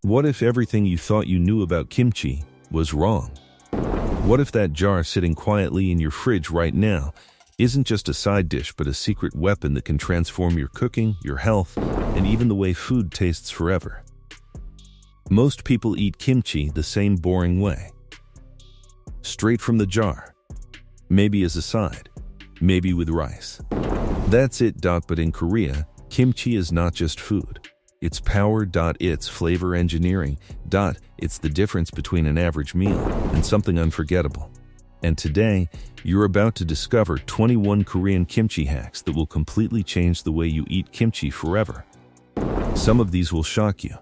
What if everything you thought you knew about kimchi was wrong? What if that jar sitting quietly in your fridge right now isn't just a side dish but a secret weapon that can transform your cooking, your health, and even the way food tastes forever? Most people eat kimchi the same boring way. Straight from the jar. Maybe as a side. Maybe with rice. That's it. But in Korea, kimchi is not just food. It's power. It's flavor engineering. It's the difference between an average meal and something unforgettable. And today, you're about to discover 21 Korean kimchi hacks that will completely change the way you eat kimchi forever. Some of these will shock you.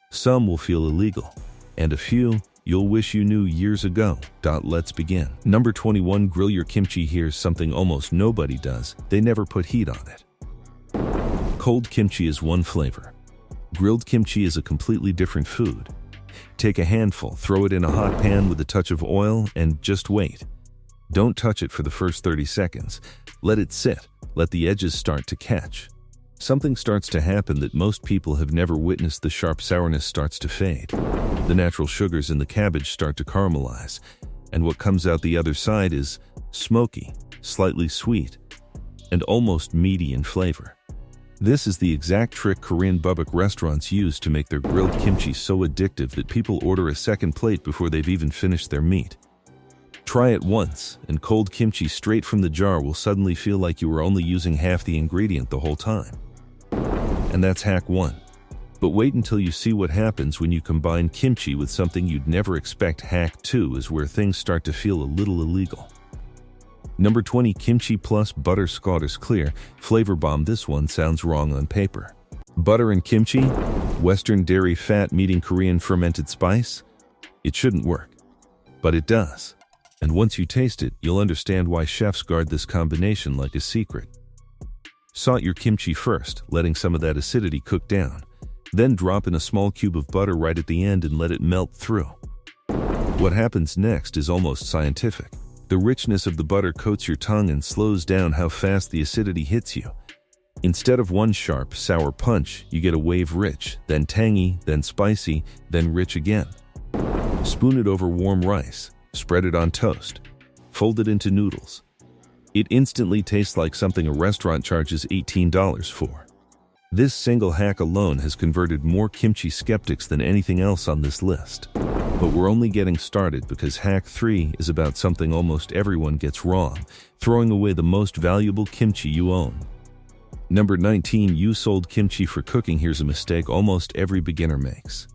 Some will feel illegal. And a few you'll wish you knew years ago. Let's begin. Number 21. Grill your kimchi. Here's something almost nobody does. They never put heat on it. Cold kimchi is one flavor. Grilled kimchi is a completely different food. Take a handful, throw it in a hot pan with a touch of oil, and just wait. Don't touch it for the first 30 seconds. Let it sit. Let the edges start to catch. Something starts to happen that most people have never witnessed. The sharp sourness starts to fade. The natural sugars in the cabbage start to caramelize. And what comes out the other side is smoky, slightly sweet, and almost meaty in flavor. This is the exact trick Korean bubak restaurants use to make their grilled kimchi so addictive that people order a second plate before they've even finished their meat. Try it once, and cold kimchi straight from the jar will suddenly feel like you were only using half the ingredient the whole time. And that's hack 1. But wait until you see what happens when you combine kimchi with something you'd never expect. Hack 2 is where things start to feel a little illegal. Number 20. Kimchi plus butter. Scott is clear. Flavor bomb. This one sounds wrong on paper. Butter and kimchi? Western dairy fat meeting Korean fermented spice? It shouldn't work. But it does. And once you taste it, you'll understand why chefs guard this combination like a secret. Saute your kimchi first, letting some of that acidity cook down. Then drop in a small cube of butter right at the end and let it melt through. What happens next is almost scientific. The richness of the butter coats your tongue and slows down how fast the acidity hits you. Instead of one sharp, sour punch, you get a wave: rich, then tangy, then spicy, then rich again. Spoon it over warm rice, spread it on toast, fold it into noodles. It instantly tastes like something a restaurant charges $18 for. This single hack alone has converted more kimchi skeptics than anything else on this list. But we're only getting started, because hack 3 is about something almost everyone gets wrong: throwing away the most valuable kimchi you own. Number 19. You sold kimchi for cooking. Here's a mistake almost every beginner makes.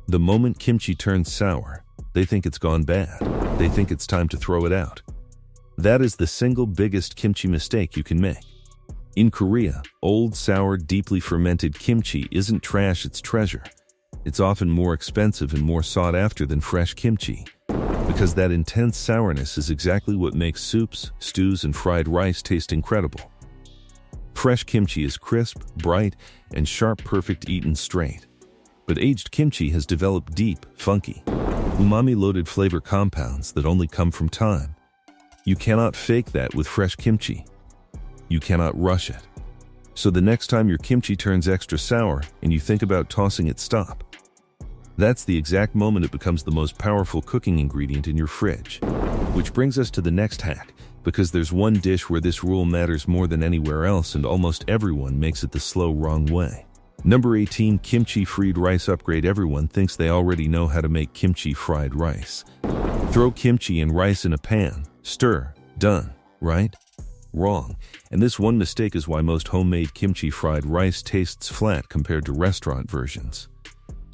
The moment kimchi turns sour, they think it's gone bad. They think it's time to throw it out. That is the single biggest kimchi mistake you can make. In Korea, old, sour, deeply fermented kimchi isn't trash, it's treasure. It's often more expensive and more sought after than fresh kimchi, because that intense sourness is exactly what makes soups, stews, and fried rice taste incredible. Fresh kimchi is crisp, bright, and sharp, perfect eaten straight. But aged kimchi has developed deep, funky, umami-loaded flavor compounds that only come from time. You cannot fake that with fresh kimchi. You cannot rush it. So the next time your kimchi turns extra sour and you think about tossing it, stop. That's the exact moment it becomes the most powerful cooking ingredient in your fridge. Which brings us to the next hack, because there's one dish where this rule matters more than anywhere else, and almost everyone makes it the slow, wrong way. Number 18. Kimchi fried rice upgrade. Everyone thinks they already know how to make kimchi fried rice. Throw kimchi and rice in a pan, stir, done, right? Wrong. And this one mistake is why most homemade kimchi fried rice tastes flat compared to restaurant versions.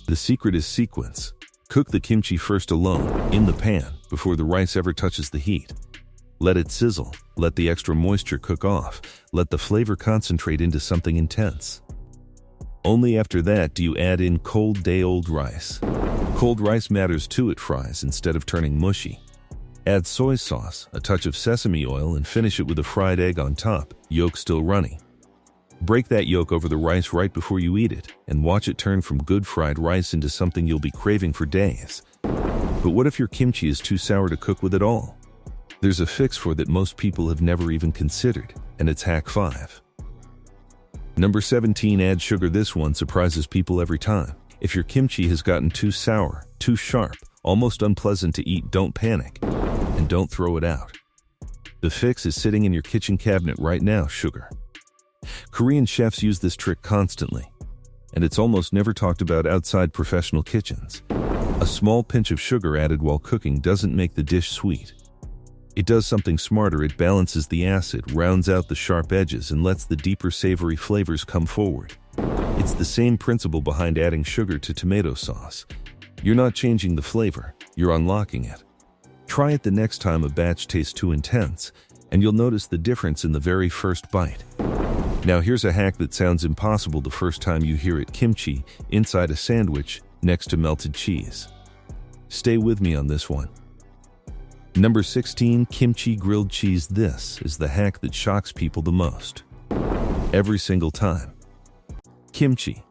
The secret is sequence. Cook the kimchi first alone, in the pan, before the rice ever touches the heat. Let it sizzle. Let the extra moisture cook off. Let the flavor concentrate into something intense. Only after that do you add in cold, day-old rice. Cold rice matters too. It fries instead of turning mushy. Add soy sauce, a touch of sesame oil, and finish it with a fried egg on top, yolk still runny. Break that yolk over the rice right before you eat it, and watch it turn from good fried rice into something you'll be craving for days. But what if your kimchi is too sour to cook with at all? There's a fix for that most people have never even considered, and it's hack 5. Number 17. Add sugar. This one surprises people every time. If your kimchi has gotten too sour, too sharp, almost unpleasant to eat, don't panic, and don't throw it out. The fix is sitting in your kitchen cabinet right now, sugar. Korean chefs use this trick constantly, and it's almost never talked about outside professional kitchens. A small pinch of sugar added while cooking doesn't make the dish sweet. It does something smarter. It balances the acid, rounds out the sharp edges, and lets the deeper savory flavors come forward. It's the same principle behind adding sugar to tomato sauce. You're not changing the flavor, you're unlocking it. Try it the next time a batch tastes too intense, and you'll notice the difference in the very first bite. Now here's a hack that sounds impossible the first time you hear it: kimchi inside a sandwich next to melted cheese. Stay with me on this one. Number 16, kimchi grilled cheese. This is the hack that shocks people the most. Every single time. Kimchi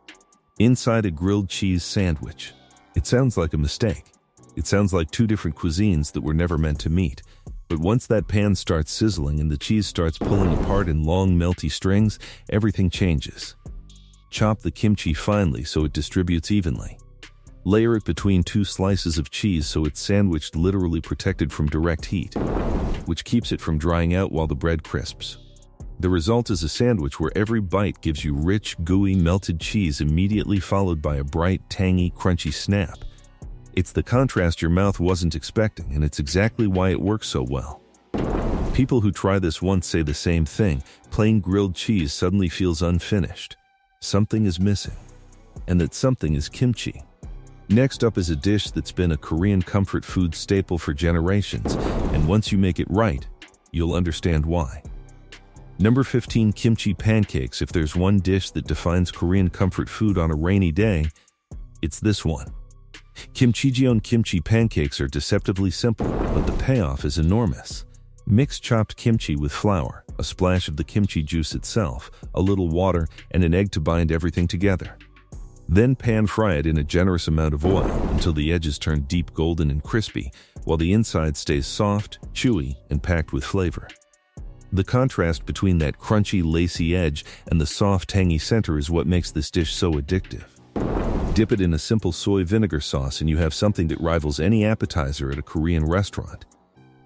inside a grilled cheese sandwich. It sounds like a mistake. It sounds like two different cuisines that were never meant to meet. But once that pan starts sizzling and the cheese starts pulling apart in long, melty strings, everything changes. Chop the kimchi finely so it distributes evenly. Layer it between two slices of cheese so it's sandwiched, literally protected from direct heat, which keeps it from drying out while the bread crisps. The result is a sandwich where every bite gives you rich, gooey, melted cheese, immediately followed by a bright, tangy, crunchy snap. It's the contrast your mouth wasn't expecting, and it's exactly why it works so well. People who try this once say the same thing: plain grilled cheese suddenly feels unfinished. Something is missing, and that something is kimchi. Next up is a dish that's been a Korean comfort food staple for generations, and once you make it right, you'll understand why. Number 15, kimchi pancakes. If there's one dish that defines Korean comfort food on a rainy day, it's this one. Kimchijeon kimchi pancakes are deceptively simple, but the payoff is enormous. Mix chopped kimchi with flour, a splash of the kimchi juice itself, a little water, and an egg to bind everything together. Then pan fry it in a generous amount of oil until the edges turn deep golden and crispy, while the inside stays soft, chewy, and packed with flavor. The contrast between that crunchy, lacy edge and the soft, tangy center is what makes this dish so addictive. Dip it in a simple soy vinegar sauce and you have something that rivals any appetizer at a Korean restaurant.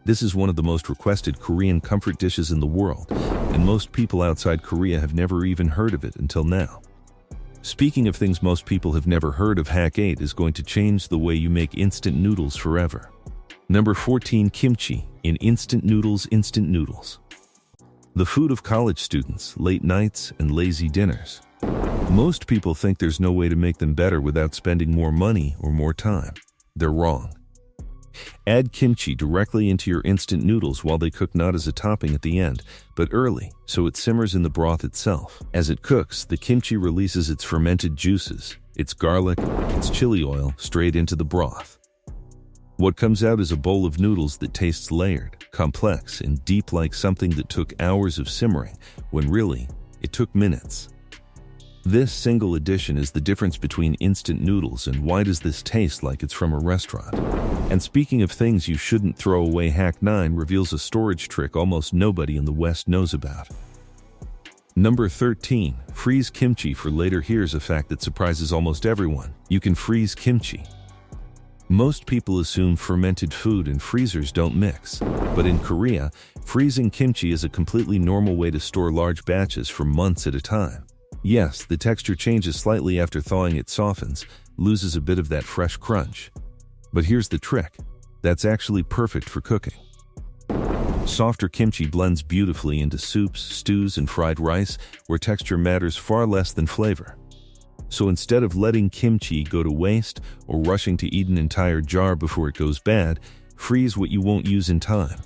This is one of the most requested Korean comfort dishes in the world, and most people outside Korea have never even heard of it until now. Speaking of things most people have never heard of, Hack 8 is going to change the way you make instant noodles forever. Number 14, kimchi in instant noodles. Instant noodles. The food of college students, late nights, and lazy dinners. Most people think there's no way to make them better without spending more money or more time. They're wrong. Add kimchi directly into your instant noodles while they cook, not as a topping at the end, but early, so it simmers in the broth itself. As it cooks, the kimchi releases its fermented juices, its garlic, its chili oil, straight into the broth. What comes out is a bowl of noodles that tastes layered, complex, and deep, like something that took hours of simmering, when really, it took minutes. This single addition is the difference between instant noodles and why does this taste like it's from a restaurant. And speaking of things you shouldn't throw away, Hack 9 reveals a storage trick almost nobody in the West knows about. Number 13, freeze kimchi for later. Here's a fact that surprises almost everyone. You can freeze kimchi. Most people assume fermented food and freezers don't mix, but in Korea, freezing kimchi is a completely normal way to store large batches for months at a time. Yes, the texture changes slightly after thawing. It softens, loses a bit of that fresh crunch. But here's the trick. That's actually perfect for cooking. Softer kimchi blends beautifully into soups, stews, and fried rice, where texture matters far less than flavor. So instead of letting kimchi go to waste or rushing to eat an entire jar before it goes bad, freeze what you won't use in time.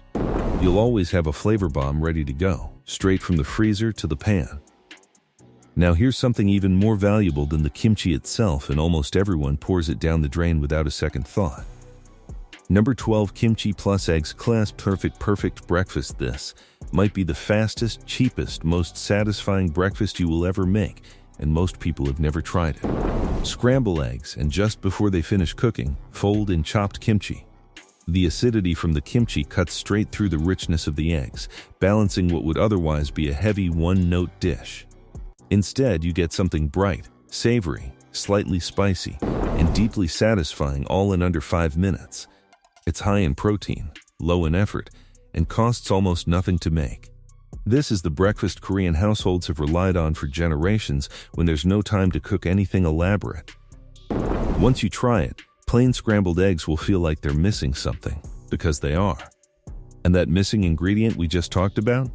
You'll always have a flavor bomb ready to go, straight from the freezer to the pan. Now here's something even more valuable than the kimchi itself, and almost everyone pours it down the drain without a second thought. Number 12, kimchi plus eggs. Class perfect breakfast. This might be the fastest, cheapest, most satisfying breakfast you will ever make, and most people have never tried it. Scramble eggs, and just before they finish cooking, fold in chopped kimchi. The acidity from the kimchi cuts straight through the richness of the eggs, balancing what would otherwise be a heavy one-note dish. Instead, you get something bright, savory, slightly spicy, and deeply satisfying, all in under 5 minutes. It's high in protein, low in effort, and costs almost nothing to make. This is the breakfast Korean households have relied on for generations when there's no time to cook anything elaborate. Once you try it, plain scrambled eggs will feel like they're missing something, because they are. And that missing ingredient we just talked about?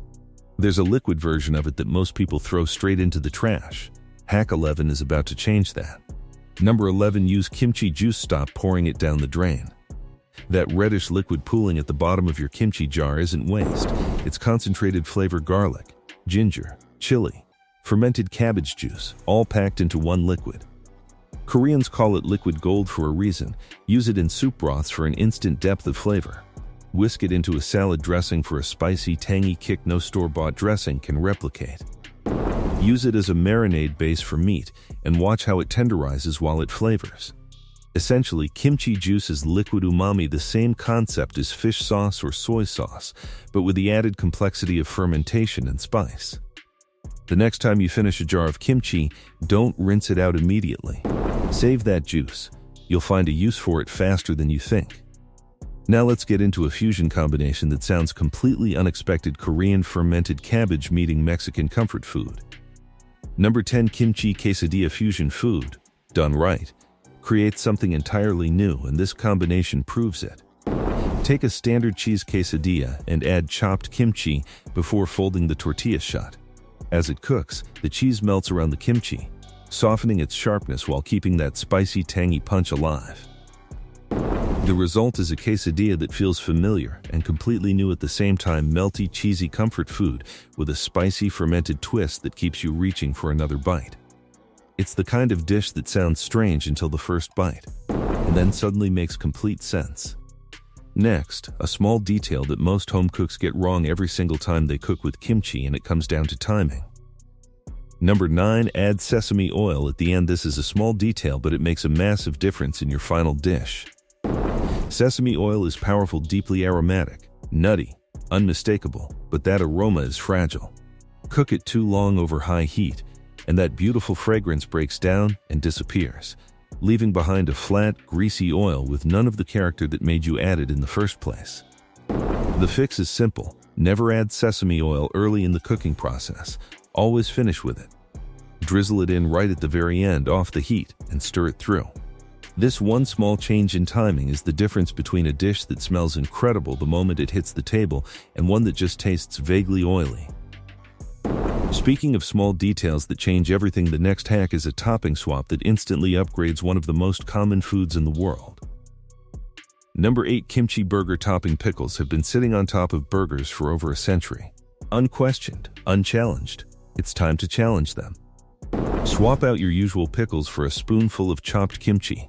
There's a liquid version of it that most people throw straight into the trash. Hack 11 is about to change that. Number 11. Use kimchi juice. Stop pouring it down the drain. That reddish liquid pooling at the bottom of your kimchi jar isn't waste. It's concentrated flavor: garlic, ginger, chili, fermented cabbage juice, all packed into one liquid. Koreans call it liquid gold for a reason. Use it in soup broths for an instant depth of flavor. Whisk it into a salad dressing for a spicy, tangy kick no store-bought dressing can replicate. Use it as a marinade base for meat and watch how it tenderizes while it flavors. Essentially, kimchi juice is liquid umami, the same concept as fish sauce or soy sauce, but with the added complexity of fermentation and spice. The next time you finish a jar of kimchi, don't rinse it out immediately. Save that juice. You'll find a use for it faster than you think. Now let's get into a fusion combination that sounds completely unexpected: Korean fermented cabbage meeting Mexican comfort food. Number 10. Kimchi quesadilla. Fusion food, done right, creates something entirely new, and this combination proves it. Take a standard cheese quesadilla and add chopped kimchi before folding the tortilla shut. As it cooks, the cheese melts around the kimchi, softening its sharpness while keeping that spicy, tangy punch alive. The result is a quesadilla that feels familiar and completely new at the same time: melty, cheesy comfort food with a spicy, fermented twist that keeps you reaching for another bite. It's the kind of dish that sounds strange until the first bite, and then suddenly makes complete sense. Next, a small detail that most home cooks get wrong every single time they cook with kimchi, and it comes down to timing. Number 9. Add sesame oil at the end. This is a small detail, but it makes a massive difference in your final dish. Sesame oil is powerful, deeply aromatic, nutty, unmistakable, but that aroma is fragile. Cook it too long over high heat, and that beautiful fragrance breaks down and disappears, leaving behind a flat, greasy oil with none of the character that made you add it in the first place. The fix is simple: never add sesame oil early in the cooking process. Always finish with it. Drizzle it in right at the very end, off the heat, and stir it through. This one small change in timing is the difference between a dish that smells incredible the moment it hits the table and one that just tastes vaguely oily. Speaking of small details that change everything, the next hack is a topping swap that instantly upgrades one of the most common foods in the world. Number 8. Kimchi burger topping. Pickles have been sitting on top of burgers for over a century. Unquestioned, unchallenged. It's time to challenge them. Swap out your usual pickles for a spoonful of chopped kimchi.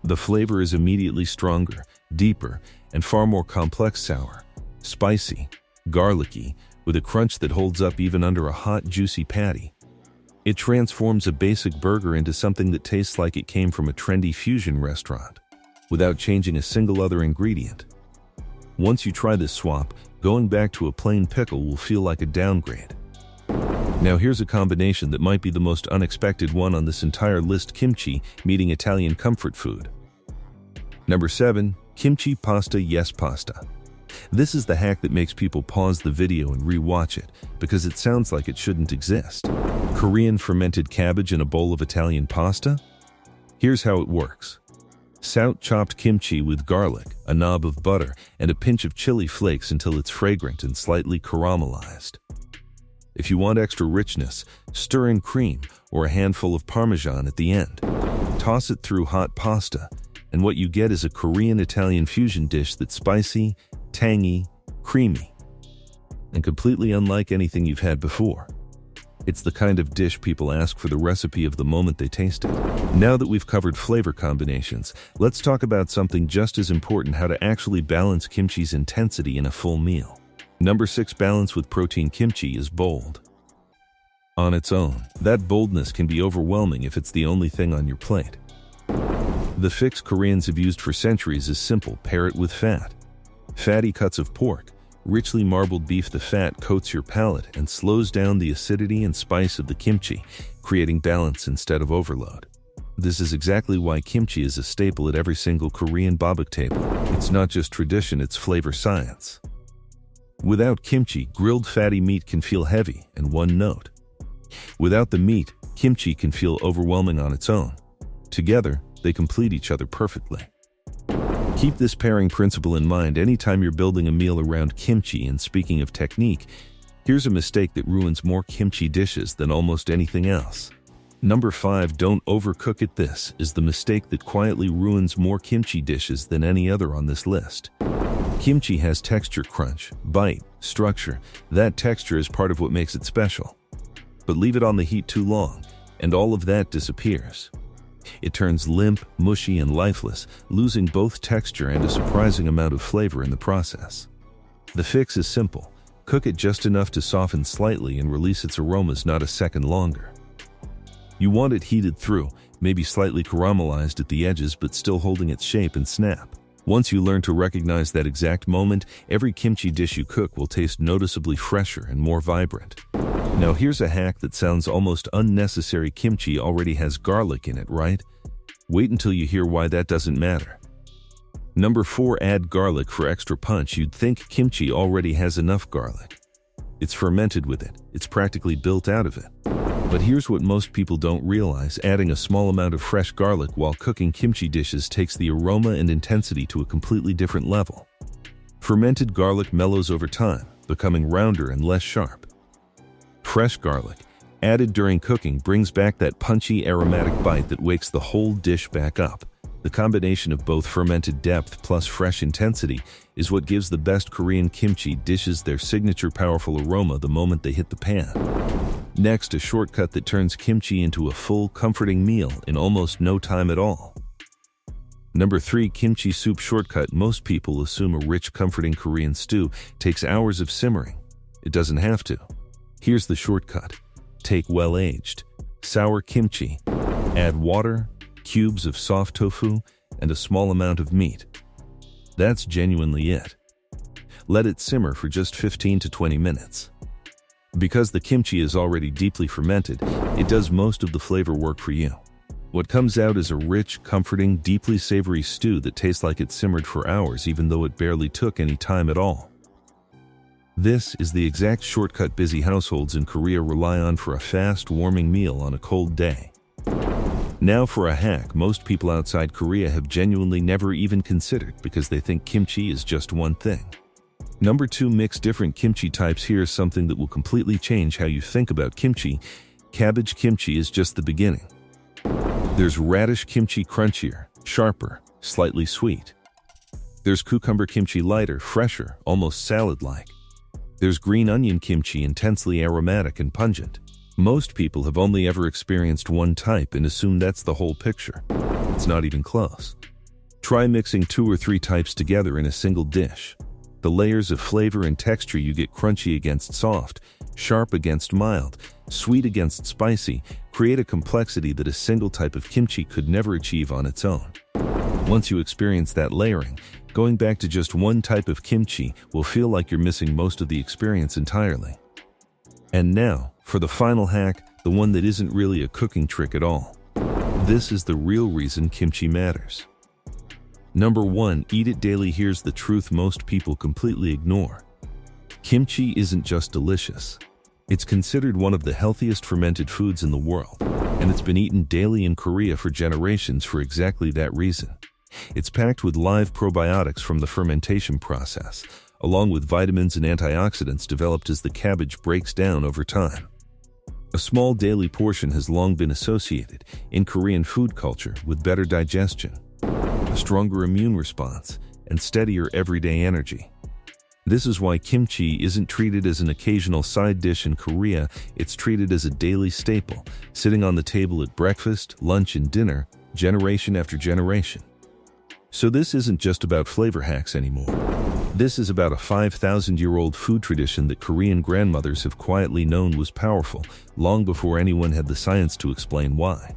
The flavor is immediately stronger, deeper, and far more complex: sour, spicy, garlicky, with a crunch that holds up even under a hot, juicy patty. It transforms a basic burger into something that tastes like it came from a trendy fusion restaurant, without changing a single other ingredient. Once you try this swap, going back to a plain pickle will feel like a downgrade. Now here's a combination that might be the most unexpected one on this entire list: kimchi meeting Italian comfort food. Number 7. Kimchi pasta. Yes, pasta. This is the hack that makes people pause the video and re-watch it, because it sounds like it shouldn't exist. Korean fermented cabbage in a bowl of Italian pasta? Here's how it works. Soute chopped kimchi with garlic, a knob of butter, and a pinch of chili flakes until it's fragrant and slightly caramelized. If you want extra richness, stir in cream or a handful of Parmesan at the end. Toss it through hot pasta, and what you get is a Korean-Italian fusion dish that's spicy, tangy, creamy, and completely unlike anything you've had before. It's the kind of dish people ask for the recipe of the moment they taste it. Now that we've covered flavor combinations, let's talk about something just as important: how to actually balance kimchi's intensity in a full meal. Number 6. Balance with protein. Kimchi is bold. On its own, that boldness can be overwhelming if it's the only thing on your plate. The fix Koreans have used for centuries is simple: pair it with fat. Fatty cuts of pork, richly marbled beef. The fat coats your palate and slows down the acidity and spice of the kimchi, creating balance instead of overload. This is exactly why kimchi is a staple at every single Korean barbecue table. It's not just tradition, it's flavor science. Without kimchi, grilled fatty meat can feel heavy and one note. Without the meat, kimchi can feel overwhelming on its own. Together, they complete each other perfectly. Keep this pairing principle in mind anytime you're building a meal around kimchi. And speaking of technique, here's a mistake that ruins more kimchi dishes than almost anything else. Number 5, don't overcook it. This is the mistake that quietly ruins more kimchi dishes than any other on this list. Kimchi has texture, crunch, bite, structure. That texture is part of what makes it special. But leave it on the heat too long, and all of that disappears. It turns limp, mushy, and lifeless, losing both texture and a surprising amount of flavor in the process. The fix is simple. Cook it just enough to soften slightly and release its aromas not a second longer. You want it heated through, maybe slightly caramelized at the edges but still holding its shape and snap. Once you learn to recognize that exact moment, every kimchi dish you cook will taste noticeably fresher and more vibrant. Now here's a hack that sounds almost unnecessary. Kimchi already has garlic in it, right? Wait until you hear why that doesn't matter. Number 4, add garlic for extra punch. You'd think kimchi already has enough garlic. It's fermented with it. It's practically built out of it. But here's what most people don't realize. Adding a small amount of fresh garlic while cooking kimchi dishes takes the aroma and intensity to a completely different level. Fermented garlic mellows over time, becoming rounder and less sharp. Fresh garlic, added during cooking, brings back that punchy aromatic bite that wakes the whole dish back up. The combination of both fermented depth plus fresh intensity is what gives the best Korean kimchi dishes their signature powerful aroma the moment they hit the pan. Next, a shortcut that turns kimchi into a full, comforting meal in almost no time at all. Number 3, kimchi soup shortcut. Most people assume a rich, comforting Korean stew takes hours of simmering. It doesn't have to. Here's the shortcut. Take well-aged, sour kimchi, add water, cubes of soft tofu, and a small amount of meat. That's genuinely it. Let it simmer for just 15 to 20 minutes. Because the kimchi is already deeply fermented, it does most of the flavor work for you. What comes out is a rich, comforting, deeply savory stew that tastes like it simmered for hours even though it barely took any time at all. This is the exact shortcut busy households in Korea rely on for a fast, warming meal on a cold day. Now for a hack most people outside Korea have genuinely never even considered because they think kimchi is just one thing. Number 2, mix different kimchi types. Here's something that will completely change how you think about kimchi. Cabbage kimchi is just the beginning. There's radish kimchi, crunchier, sharper, slightly sweet. There's cucumber kimchi, lighter, fresher, almost salad-like. There's green onion kimchi, intensely aromatic and pungent. Most people have only ever experienced one type and assume that's the whole picture. It's not even close. Try mixing 2 or 3 types together in a single dish. The layers of flavor and texture you get, crunchy against soft, sharp against mild, sweet against spicy, create a complexity that a single type of kimchi could never achieve on its own. Once you experience that layering, going back to just one type of kimchi will feel like you're missing most of the experience entirely. And now, for the final hack, the one that isn't really a cooking trick at all. This is the real reason kimchi matters. Number 1, eat it daily. Here's the truth most people completely ignore. Kimchi isn't just delicious. It's considered one of the healthiest fermented foods in the world, and it's been eaten daily in Korea for generations for exactly that reason. It's packed with live probiotics from the fermentation process, along with vitamins and antioxidants developed as the cabbage breaks down over time. A small daily portion has long been associated, in Korean food culture, with better digestion, a stronger immune response, and steadier everyday energy. This is why kimchi isn't treated as an occasional side dish in Korea. It's treated as a daily staple, sitting on the table at breakfast, lunch, and dinner, generation after generation. So this isn't just about flavor hacks anymore. This is about a 5,000-year-old food tradition that Korean grandmothers have quietly known was powerful, long before anyone had the science to explain why.